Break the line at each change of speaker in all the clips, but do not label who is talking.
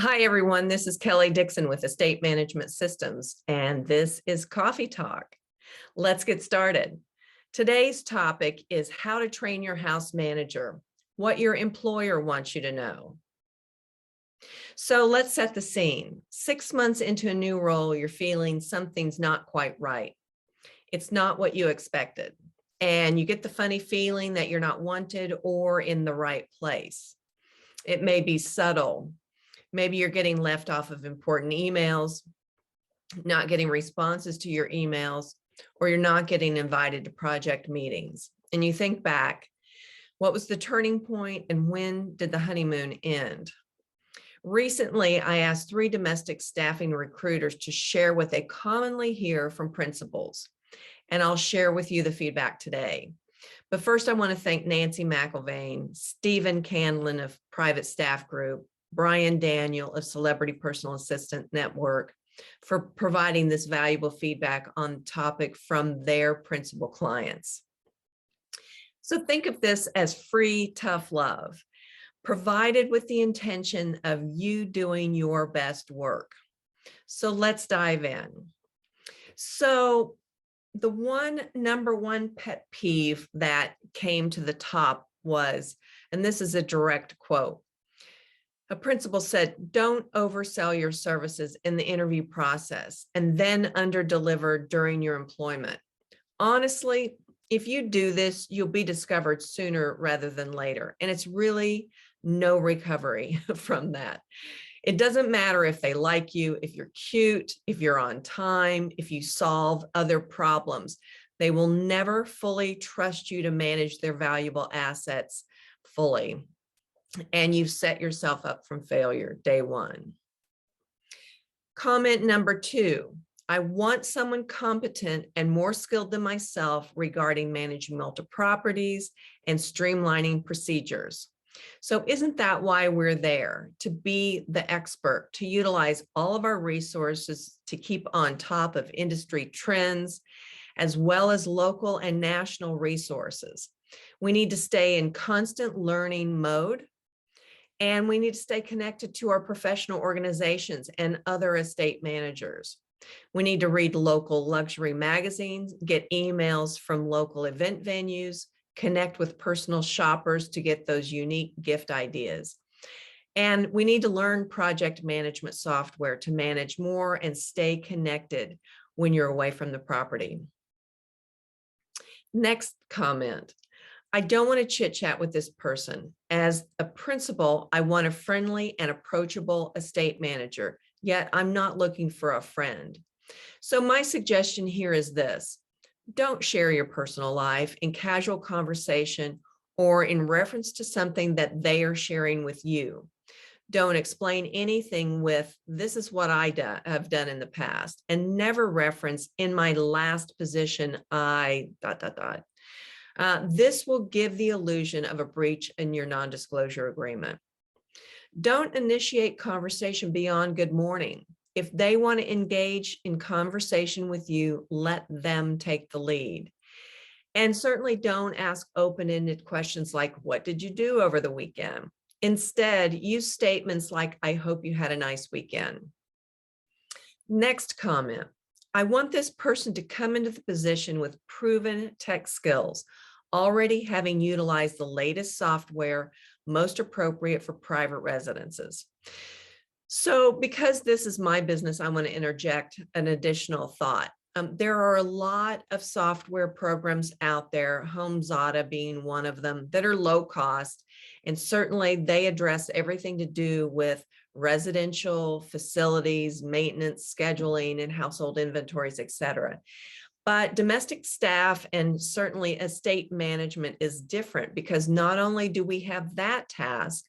Hi, everyone. This is Kelly Dixon with Estate Management Systems, and this is Coffee Talk. Let's get started. Today's topic is how to train your house manager, what your employer wants you to know. So let's set the scene. 6 months into a new role, you're feeling something's not quite right. It's not what you expected, and you get the funny feeling that you're not wanted or in the right place. It may be subtle. Maybe you're getting left off of important emails, not getting responses to your emails, or you're not getting invited to project meetings. And you think back, what was the turning point and when did the honeymoon end? Recently, I asked 3 domestic staffing recruiters to share what they commonly hear from principals, and I'll share with you the feedback today. But first, I want to thank Nancy McIlvain, Stephen Canlin of Private Staff Group, Brian Daniel of Celebrity Personal Assistant Network for providing this valuable feedback on topic from their principal clients. So think of this as free, tough love, provided with the intention of you doing your best work. So let's dive in. So the number one pet peeve that came to the top was, and this is a direct quote, a principal said, don't oversell your services in the interview process and then underdeliver during your employment. Honestly, if you do this, you'll be discovered sooner rather than later. And it's really no recovery from that. It doesn't matter if they like you, if you're cute, if you're on time, if you solve other problems. They will never fully trust you to manage their valuable assets fully. And you've set yourself up from failure day one. Comment number 2, I want someone competent and more skilled than myself regarding managing multiple properties and streamlining procedures. So isn't that why we're there? To be the expert, to utilize all of our resources to keep on top of industry trends, as well as local and national resources. We need to stay in constant learning mode. And we need to stay connected to our professional organizations and other estate managers. We need to read local luxury magazines, get emails from local event venues, connect with personal shoppers to get those unique gift ideas. And we need to learn project management software to manage more and stay connected when you're away from the property. Next comment. I don't want to chit chat with this person. As a principal, I want a friendly and approachable estate manager, yet I'm not looking for a friend. So my suggestion here is this: don't share your personal life in casual conversation or in reference to something that they are sharing with you. Don't explain anything with, this is what I have done in the past, and never reference, in my last position, I ... This will give the illusion of a breach in your non-disclosure agreement. Don't initiate conversation beyond good morning. If they want to engage in conversation with you, let them take the lead. And certainly don't ask open-ended questions like, what did you do over the weekend? Instead, use statements like, I hope you had a nice weekend. Next comment. I want this person to come into the position with proven tech skills, already having utilized the latest software most appropriate for private residences. So because this is my business, I want to interject an additional thought. There are a lot of software programs out there, HomeZada being one of them, that are low cost, and certainly they address everything to do with residential facilities, maintenance, scheduling, and household inventories, etc. But domestic staff and certainly estate management is different, because not only do we have that task,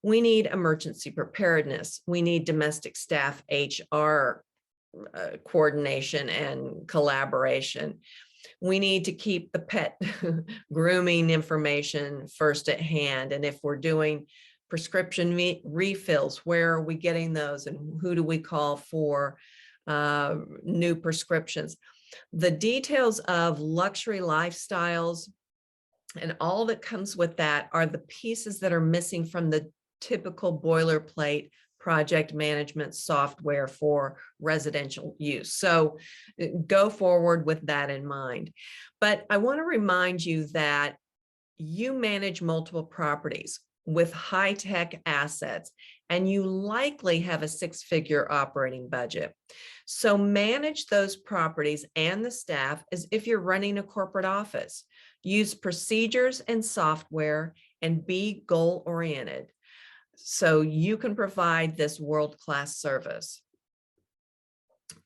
we need emergency preparedness. We need domestic staff HR coordination and collaboration. We need to keep the pet grooming information first at hand. And if we're doing prescription refills, where are we getting those and who do we call for new prescriptions? The details of luxury lifestyles and all that comes with that are the pieces that are missing from the typical boilerplate project management software for residential use. So go forward with that in mind. But I want to remind you that you manage multiple properties with high-tech assets, and you likely have a six-figure operating budget. So manage those properties and the staff as if you're running a corporate office. Use procedures and software and be goal-oriented so you can provide this world-class service.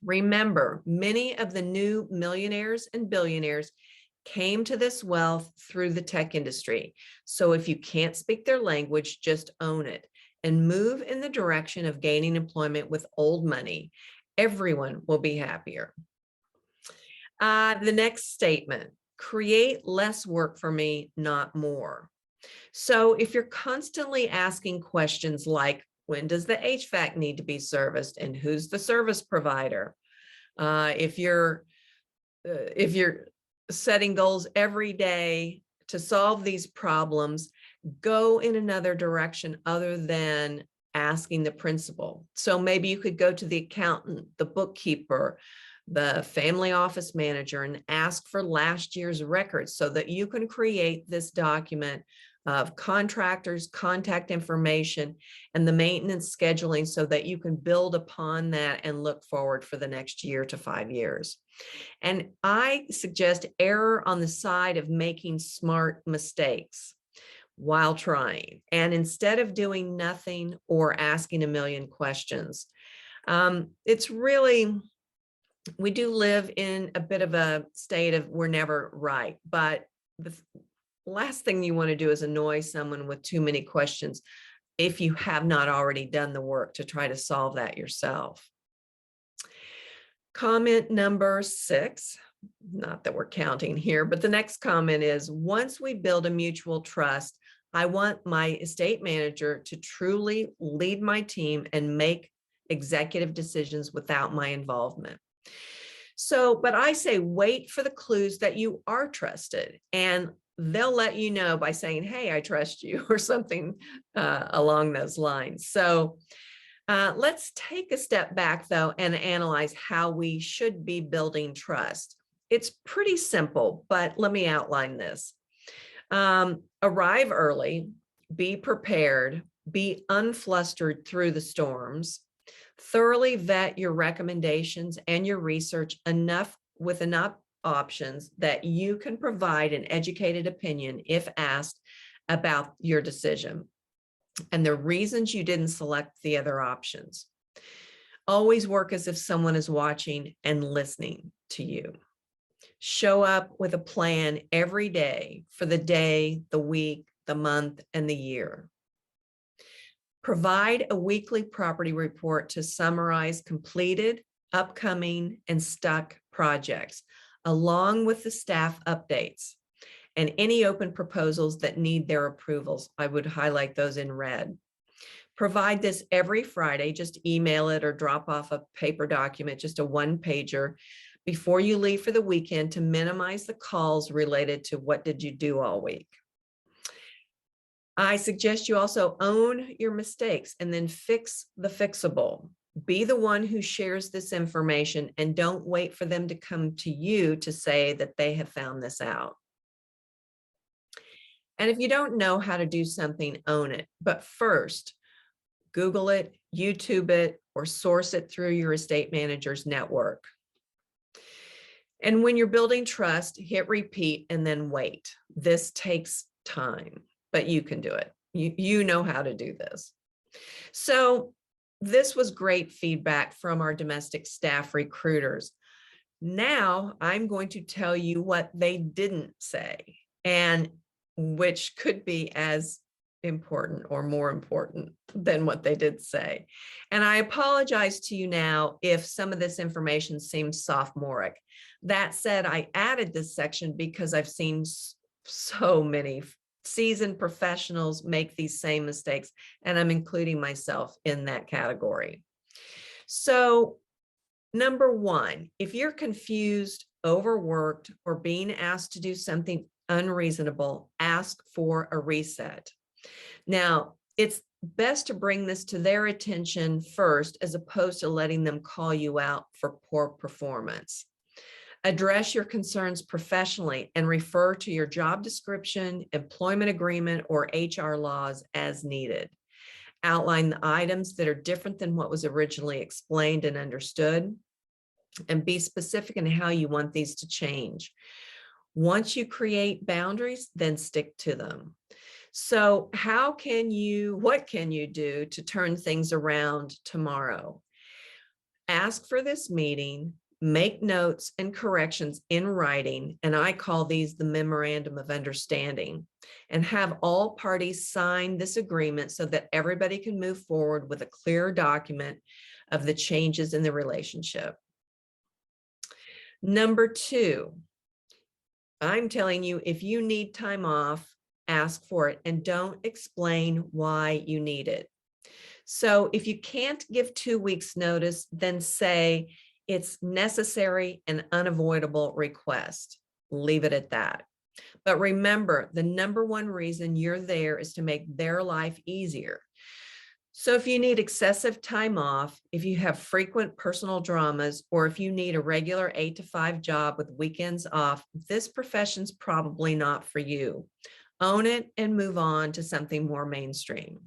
Remember, many of the new millionaires and billionaires came to this wealth through the tech industry. So if you can't speak their language, just own it and move in the direction of gaining employment with old money. Everyone will be happier. The next statement, create less work for me, not more. So if you're constantly asking questions like, when does the HVAC need to be serviced and who's the service provider? If you're setting goals every day to solve these problems, go in another direction other than asking the principal. So maybe you could go to the accountant, the bookkeeper, the family office manager, and ask for last year's records so that you can create this document of contractors, contact information, and the maintenance scheduling so that you can build upon that and look forward for the next year to 5 years. And I suggest error on the side of making smart mistakes while trying. And instead of doing nothing or asking a million questions, it's really, we do live in a bit of a state of we're never right, but the last thing you want to do is annoy someone with too many questions if you have not already done the work to try to solve that yourself. Comment number 6, not that we're counting here, but the next comment is, once we build a mutual trust, I want my estate manager to truly lead my team and make executive decisions without my involvement. So, but I say wait for the clues that you are trusted, and they'll let you know by saying, hey, I trust you, or something along those lines. So let's take a step back, though, and analyze how we should be building trust. It's pretty simple, but let me outline this. Arrive early, be prepared, be unflustered through the storms, thoroughly vet your recommendations and your research with enough options that you can provide an educated opinion if asked about your decision and the reasons you didn't select the other options. Always work as if someone is watching and listening to you. Show up with a plan every day for the day, the week, the month, and the year. Provide a weekly property report to summarize completed, upcoming, and stuck projects, along with the staff updates and any open proposals that need their approvals. I would highlight those in red. Provide this every Friday, just email it or drop off a paper document, just a one-pager, before you leave for the weekend to minimize the calls related to what did you do all week. I suggest you also own your mistakes and then fix the fixable. Be the one who shares this information and don't wait for them to come to you to say that they have found this out. And if you don't know how to do something, own it. But first, Google it, YouTube it, or source it through your estate manager's network. And when you're building trust, hit repeat and then wait. This takes time, but you can do it. You know how to do this. So this was great feedback from our domestic staff recruiters. Now I'm going to tell you what they didn't say, and which could be as important or more important than what they did say. And I apologize to you now if some of this information seems sophomoric. That said, I added this section because I've seen so many seasoned professionals make these same mistakes, and I'm including myself in that category. So, number 1, if you're confused, overworked, or being asked to do something unreasonable, ask for a reset. Now, It's best to bring this to their attention first, as opposed to letting them call you out for poor performance. Address your concerns professionally and refer to your job description, employment agreement, or HR laws as needed. Outline the items that are different than what was originally explained and understood, and be specific in how you want these to change. Once you create boundaries, then stick to them. So what can you do to turn things around tomorrow? Ask for this meeting, make notes and corrections in writing, and I call these the memorandum of understanding, and have all parties sign this agreement so that everybody can move forward with a clear document of the changes in the relationship. Number 2, I'm telling you, if you need time off, ask for it and don't explain why you need it. So if you can't give 2 weeks notice, then say it's necessary and unavoidable request. Leave it at that. But remember, the number one reason you're there is to make their life easier. So if you need excessive time off, if you have frequent personal dramas, or if you need a regular 8 to 5 job with weekends off, this profession's probably not for you. Own it and move on to something more mainstream.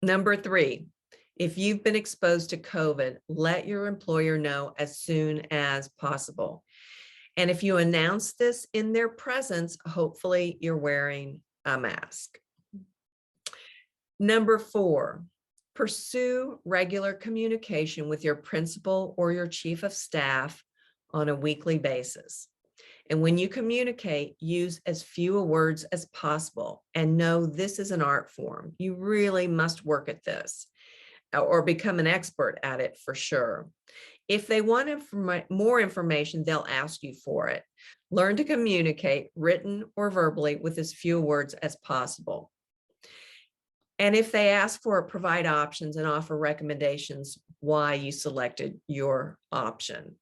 Number 3, if you've been exposed to COVID, let your employer know as soon as possible. And if you announce this in their presence, hopefully you're wearing a mask. Number 4, pursue regular communication with your principal or your chief of staff on a weekly basis. And when you communicate, use as few words as possible, and know this is an art form. You really must work at this or become an expert at it for sure. If they want more information, they'll ask you for it. Learn to communicate, written or verbally, with as few words as possible. And if they ask for it, provide options and offer recommendations why you selected your option.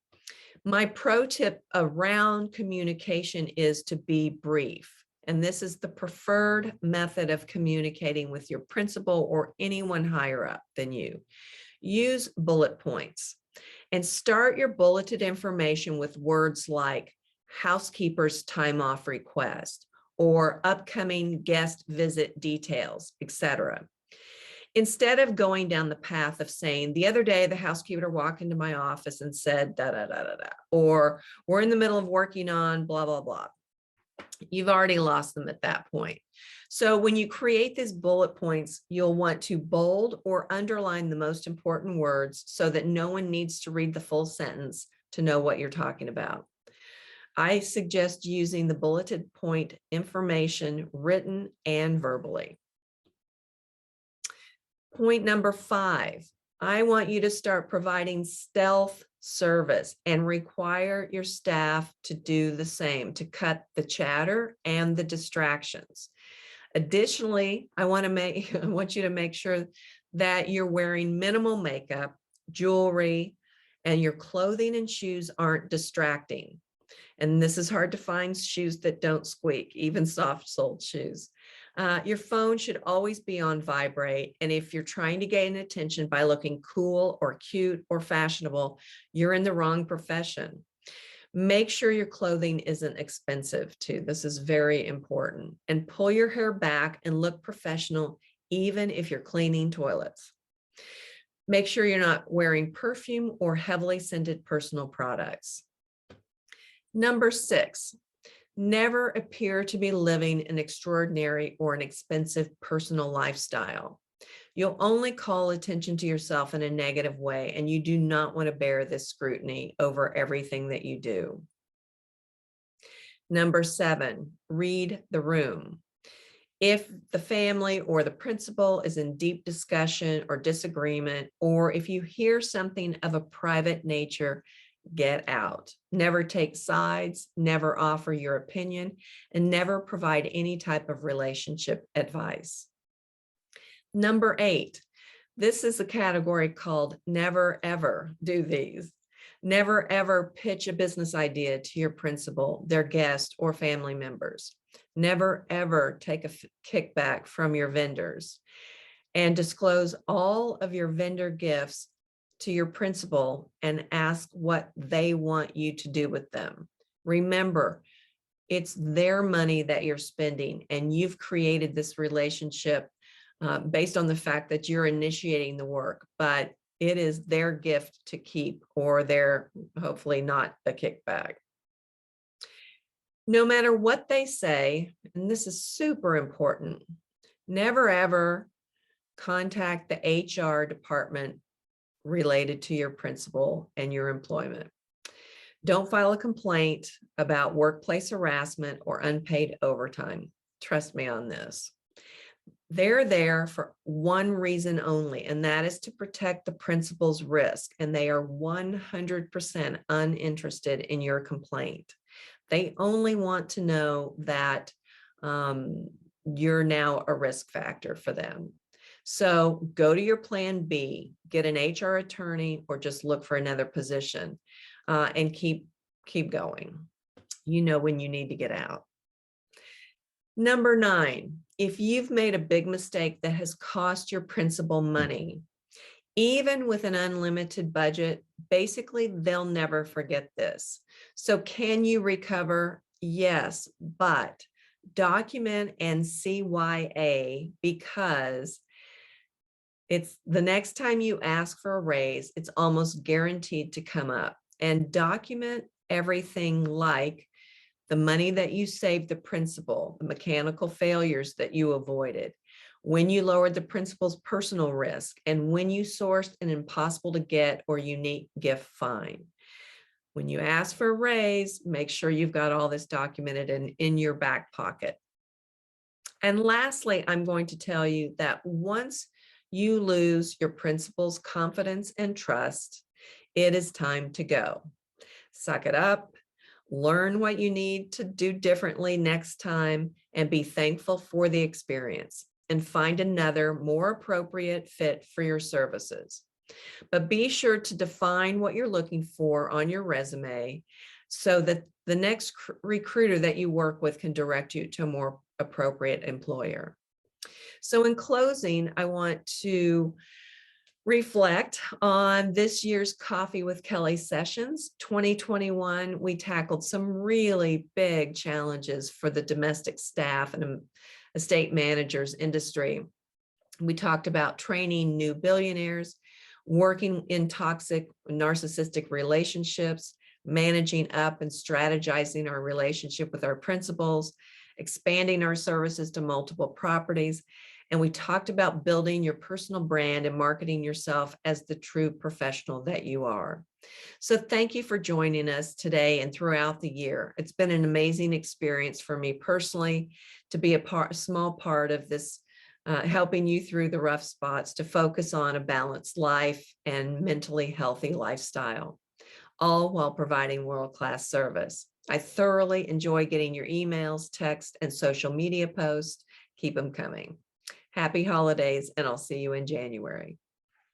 My pro tip around communication is to be brief. And this is the preferred method of communicating with your principal or anyone higher up than you. Use bullet points and start your bulleted information with words like housekeeper's time off request or upcoming guest visit details, etc. Instead of going down the path of saying, the other day, the housekeeper walked into my office and said, da, da, da, da, da, or we're in the middle of working on blah, blah, blah. You've already lost them at that point. So when you create these bullet points, you'll want to bold or underline the most important words so that no one needs to read the full sentence to know what you're talking about. I suggest using the bulleted point information written and verbally. Point number 5, I want you to start providing stealth service and require your staff to do the same, to cut the chatter and the distractions. Additionally, I want you to make sure that you're wearing minimal makeup, jewelry, and your clothing and shoes aren't distracting. And this is hard to find shoes that don't squeak, even soft-soled shoes. Your phone should always be on vibrate. And if you're trying to gain attention by looking cool or cute or fashionable, you're in the wrong profession. Make sure your clothing isn't expensive too. This is very important. And pull your hair back and look professional, even if you're cleaning toilets. Make sure you're not wearing perfume or heavily scented personal products. Number 6, never appear to be living an extraordinary or an expensive personal lifestyle. You'll only call attention to yourself in a negative way, and you do not want to bear this scrutiny over everything that you do. Number 7, read the room. If the family or the principal is in deep discussion or disagreement, or if you hear something of a private nature, get out. Never take sides, never offer your opinion, and never provide any type of relationship advice. Number 8, this is a category called never ever do these. Never ever pitch a business idea to your principal, their guest, or family members. Never ever take a kickback from your vendors, and disclose all of your vendor gifts to your principal and ask what they want you to do with them. Remember, it's their money that you're spending, and you've created this relationship based on the fact that you're initiating the work, but it is their gift to keep, or their, hopefully not a kickback. No matter what they say, and this is super important, never ever contact the HR department related to your principal and your employment. Don't file a complaint about workplace harassment or unpaid overtime. Trust me on this. They're there for one reason only, and that is to protect the principal's risk, and they are 100% uninterested in your complaint. They only want to know that you're now a risk factor for them. So go to your plan B, get an HR attorney, or just look for another position, and keep going. You know when you need to get out. Number 9, if you've made a big mistake that has cost your principal money, even with an unlimited budget, basically they'll never forget this. So can you recover? Yes, but document and CYA, because it's the next time you ask for a raise, it's almost guaranteed to come up. And document everything, like the money that you saved the principal, the mechanical failures that you avoided, when you lowered the principal's personal risk, and when you sourced an impossible to get or unique gift find. When you ask for a raise, make sure you've got all this documented and in your back pocket. And lastly, I'm going to tell you that once you lose your principal's confidence and trust, it is time to go. Suck it up, learn what you need to do differently next time, and be thankful for the experience, and find another more appropriate fit for your services. But be sure to define what you're looking for on your resume so that the next recruiter that you work with can direct you to a more appropriate employer. So in closing, I want to reflect on this year's Coffee with Kelly sessions. 2021, we tackled some really big challenges for the domestic staff and estate managers industry. We talked about training new billionaires, working in toxic narcissistic relationships, managing up and strategizing our relationship with our principals, expanding our services to multiple properties. And we talked about building your personal brand and marketing yourself as the true professional that you are. So thank you for joining us today and throughout the year. It's been an amazing experience for me personally to be a small part of this, helping you through the rough spots to focus on a balanced life and mentally healthy lifestyle, all while providing world-class service. I thoroughly enjoy getting your emails, texts, and social media posts. Keep them coming. Happy holidays, and I'll see you in January.